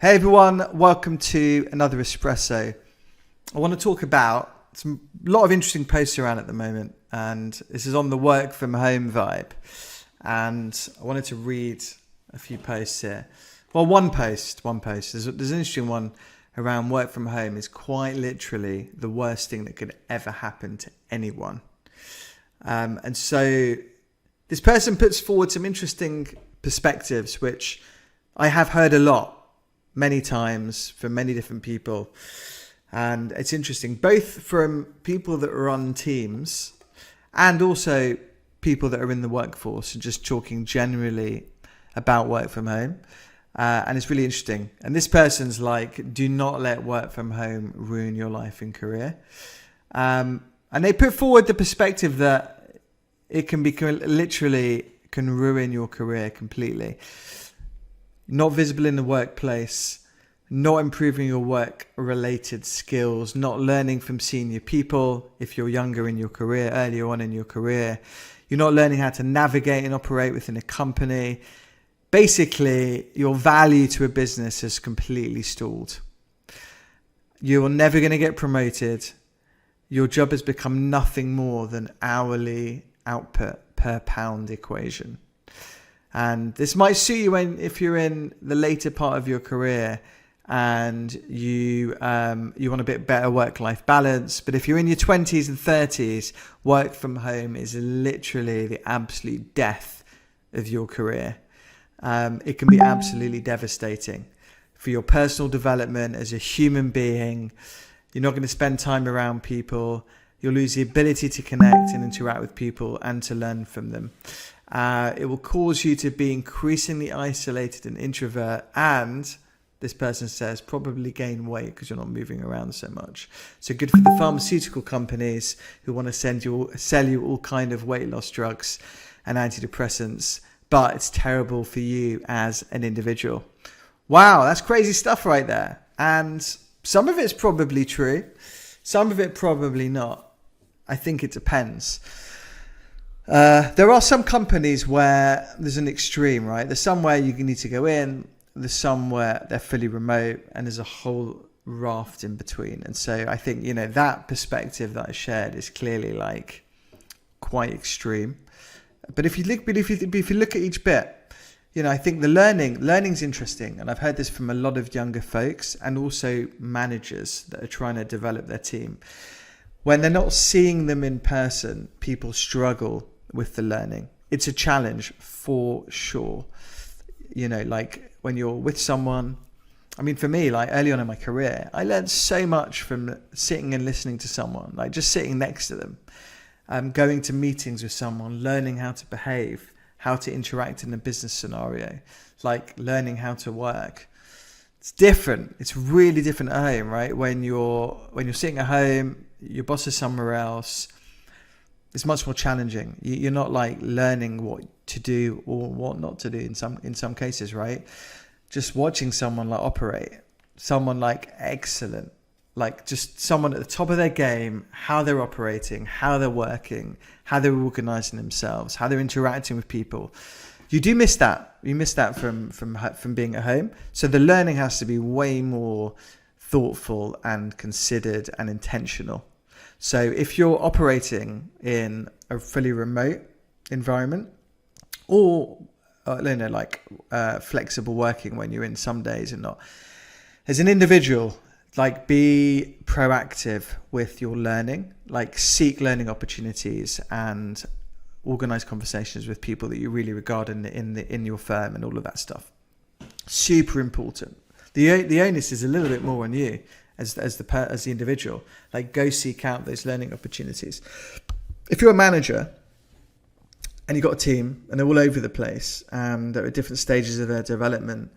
Hey everyone, welcome to another Espresso. I want to talk about a lot of interesting posts around at the moment, and this is on the work from home vibe. And I wanted to read a few posts here. Well, one post. There's an interesting one around work from home. Is quite literally the worst thing that could ever happen to anyone. And so this person puts forward some interesting perspectives, which I have heard a lot, many times from many different people. And it's interesting, both from people that are on teams and also people that are in the workforce and just talking generally about work from home. And it's really interesting. And this person's like, do not let work from home ruin your life and career. And they put forward the perspective that it can ruin your career completely. Not visible in the workplace, not improving your work-related skills, not learning from senior people if you're younger in your career, earlier on in your career. You're not learning how to navigate and operate within a company. Basically, your value to a business has completely stalled. You're never going to get promoted. Your job has become nothing more than hourly output per pound equation. And this might suit you if you're in the later part of your career and you want a bit better work-life balance. But if you're in your 20s and 30s, work from home is literally the absolute death of your career. It can be absolutely devastating for your personal development as a human being. You're not going to spend time around people. You'll lose the ability to connect and interact with people and to learn from them. It will cause you to be increasingly isolated and introvert, and this person says probably gain weight because you're not moving around so much. So good for the pharmaceutical companies who want to sell you all kind of weight loss drugs and antidepressants, but it's terrible for you as an individual. Wow, that's crazy stuff right there. And some of it's probably true, some of it probably not. I think it depends. There are some companies where there's an extreme, right? There's somewhere you need to go in, there's some where they're fully remote, and there's a whole raft in between. And so I think, that perspective that I shared is clearly like quite extreme. But if you look at each bit, I think the learning's interesting. And I've heard this from a lot of younger folks and also managers that are trying to develop their team. When they're not seeing them in person, people struggle with the learning. It's a challenge for sure. Like when you're with someone, for me, like early on in my career, I learned so much from sitting and listening to someone, like just sitting next to them, going to meetings with someone, learning how to behave, how to interact in a business scenario, like learning how to work. It's different. It's really different at home, right? When you're sitting at home, your boss is somewhere else. It's much more challenging. You're not like learning what to do or what not to do in some cases, right? Just watching someone like operate, someone like excellent, like just someone at the top of their game, how they're operating, how they're working, how they're organizing themselves, how they're interacting with people. You do miss that. You miss that from being at home. So the learning has to be way more thoughtful and considered and intentional. So if you're operating in a fully remote environment or flexible working when you're in some days and not, as an individual, like be proactive with your learning, like seek learning opportunities and organize conversations with people that you really regard in your firm and all of that stuff. Super important. The onus is a little bit more on you as the individual. Like go seek out those learning opportunities. If you're a manager and you've got a team and they're all over the place and they're at different stages of their development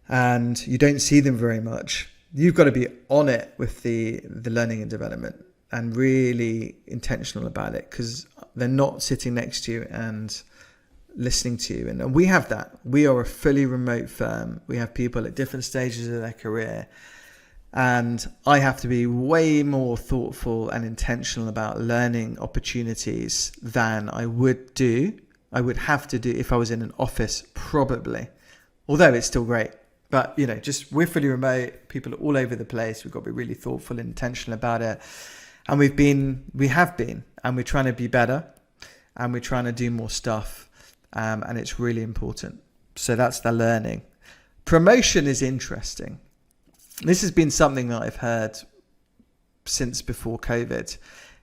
and you don't see them very much, you've got to be on it with the learning and development and really intentional about it, because they're not sitting next to you and listening to you. And we have that. We are a fully remote firm. We have people at different stages of their career. And I have to be way more thoughtful and intentional about learning opportunities than I would have to do if I was in an office, probably. Although it's still great. But, just we're fully remote. People are all over the place. We've got to be really thoughtful and intentional about it. And we have been, and we're trying to be better, and we're trying to do more stuff. And it's really important. So that's the learning. Promotion is interesting. This has been something that I've heard since before COVID,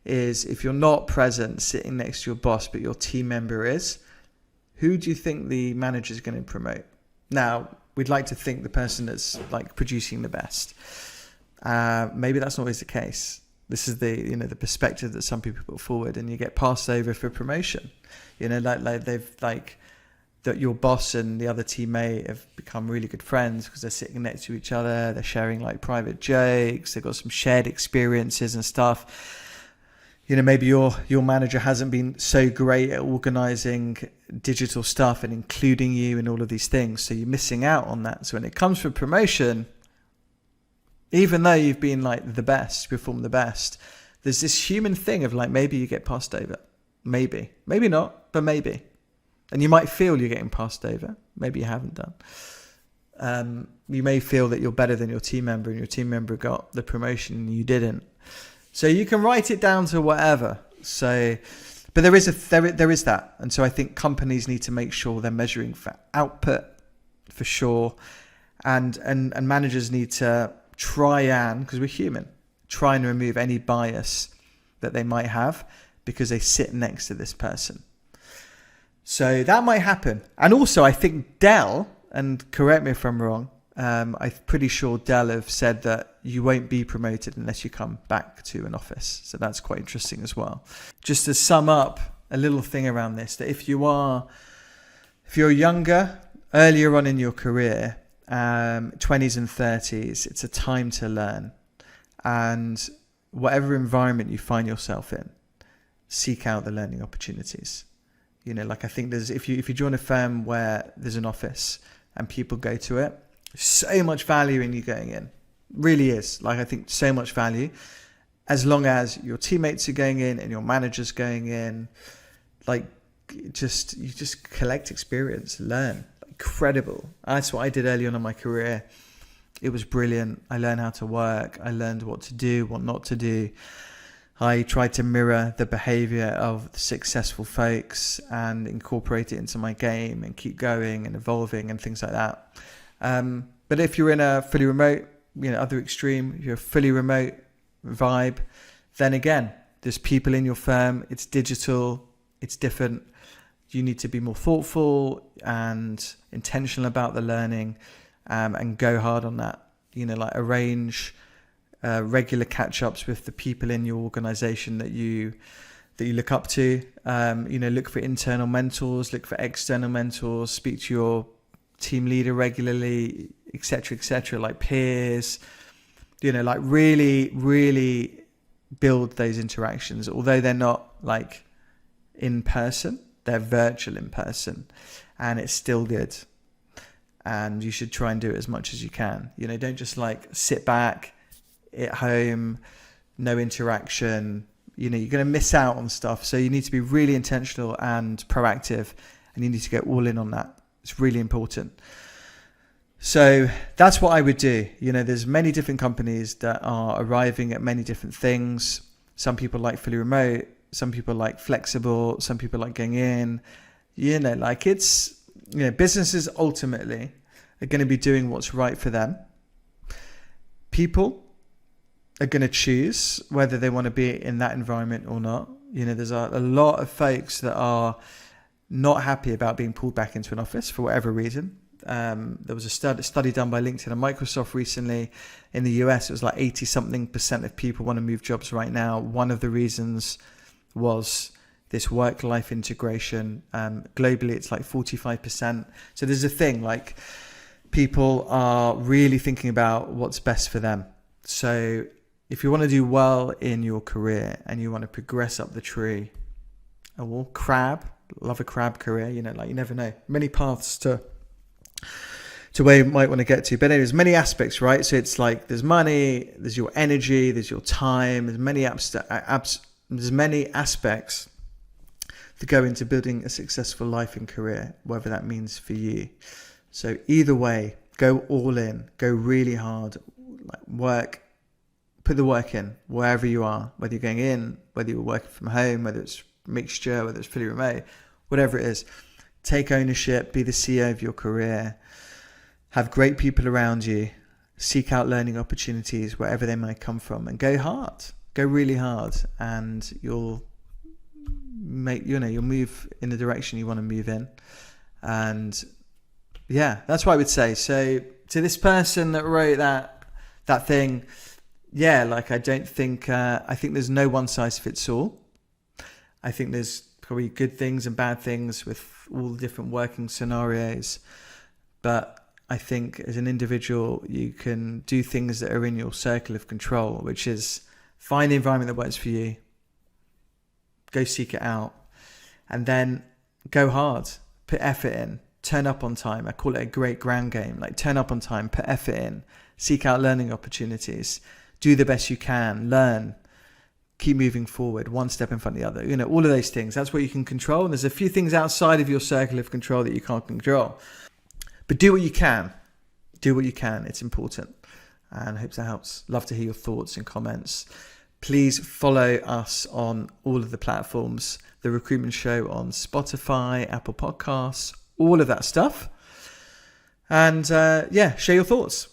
is if you're not present sitting next to your boss, but your team member is, who do you think the manager is going to promote? Now, we'd like to think the person that's like producing the best. Maybe that's not always the case. This is the perspective that some people put forward, and you get passed over for promotion. That your boss and the other teammate have become really good friends because they're sitting next to each other. They're sharing like private jokes. They've got some shared experiences and stuff. Maybe your manager hasn't been so great at organizing digital stuff and including you in all of these things. So you're missing out on that. So when it comes for promotion, even though you've been like the best, performed the best, there's this human thing of like, maybe you get passed over. Maybe not, but maybe. And you might feel you're getting passed over. Maybe you haven't done. You may feel that you're better than your team member, and your team member got the promotion and you didn't. So you can write it down to whatever. So, but there is that. And so I think companies need to make sure they're measuring for output, for sure. And managers need to because we're human, try and remove any bias that they might have because they sit next to this person. So that might happen. And also I think Dell, and correct me if I'm wrong, I'm pretty sure Dell have said that you won't be promoted unless you come back to an office. So that's quite interesting as well. Just to sum up a little thing around this, that if you're younger, earlier on in your career, 20s and 30s, it's a time to learn. And whatever environment you find yourself in, seek out the learning opportunities. I think if you join a firm where there's an office and people go to it, so much value in you going in. Really is. I think so much value, as long as your teammates are going in and your manager's going in. You just collect experience, learn. Incredible. That's what I did early on in my career. It was brilliant. I learned how to work. I learned what to do, what not to do. I tried to mirror the behavior of the successful folks and incorporate it into my game and keep going and evolving and things like that. But if you're in a fully remote, other extreme, if you're a fully remote vibe, then again, there's people in your firm. It's digital. It's different. You need to be more thoughtful and intentional about the learning, and go hard on that. Arrange regular catch-ups with the people in your organization that you look up to. Look for internal mentors, look for external mentors, speak to your team leader regularly, etc., like peers. Really, really build those interactions. Although they're not like in person, they're virtual in person, and it's still good. And you should try and do it as much as you can. Don't just sit back at home, no interaction. You're going to miss out on stuff. So you need to be really intentional and proactive, and you need to get all in on that. It's really important. So that's what I would do. There's many different companies that are arriving at many different things. Some people like fully remote. Some people like flexible. Some people like going in. Businesses ultimately are going to be doing what's right for them. People are going to choose whether they want to be in that environment or not. There's a lot of folks that are not happy about being pulled back into an office for whatever reason. There was a study done by LinkedIn and Microsoft recently. In the US, it was like 80-something% of people want to move jobs right now. One of the reasons was this work-life integration. Globally, it's like 45%. So there's a thing, people are really thinking about what's best for them. So if you want to do well in your career and you want to progress up the tree, love a crab career, you never know. Many paths to where you might want to get to. But there's many aspects, right? So it's there's money, there's your energy, there's your time, there's many aspects that go into building a successful life and career, whatever that means for you. So either way, Go all in. Go really hard. Put the work in wherever you are, whether you're going in, whether you're working from home, whether it's mixture, whether it's fully remote, whatever it is. Take ownership, be the CEO of your career, have great people around you, seek out learning opportunities wherever they might come from, and go hard. Go really hard, and you'll move in the direction you want to move in. And yeah, that's what I would say. So to this person that wrote that thing, yeah, like I think there's no one size fits all. I think there's probably good things and bad things with all the different working scenarios. But I think as an individual, you can do things that are in your circle of control, which is find the environment that works for you. Go seek it out. And then go hard. Put effort in. Turn up on time. I call it a great ground game. Like, turn up on time, put effort in, seek out learning opportunities, do the best you can, learn, keep moving forward, one step in front of the other. All of those things. That's what you can control. And there's a few things outside of your circle of control that you can't control. But do what you can. Do what you can. It's important. And I hope that helps. Love to hear your thoughts and comments. Please follow us on all of the platforms. The Recruitment Show on Spotify, Apple Podcasts, all of that stuff. And share your thoughts.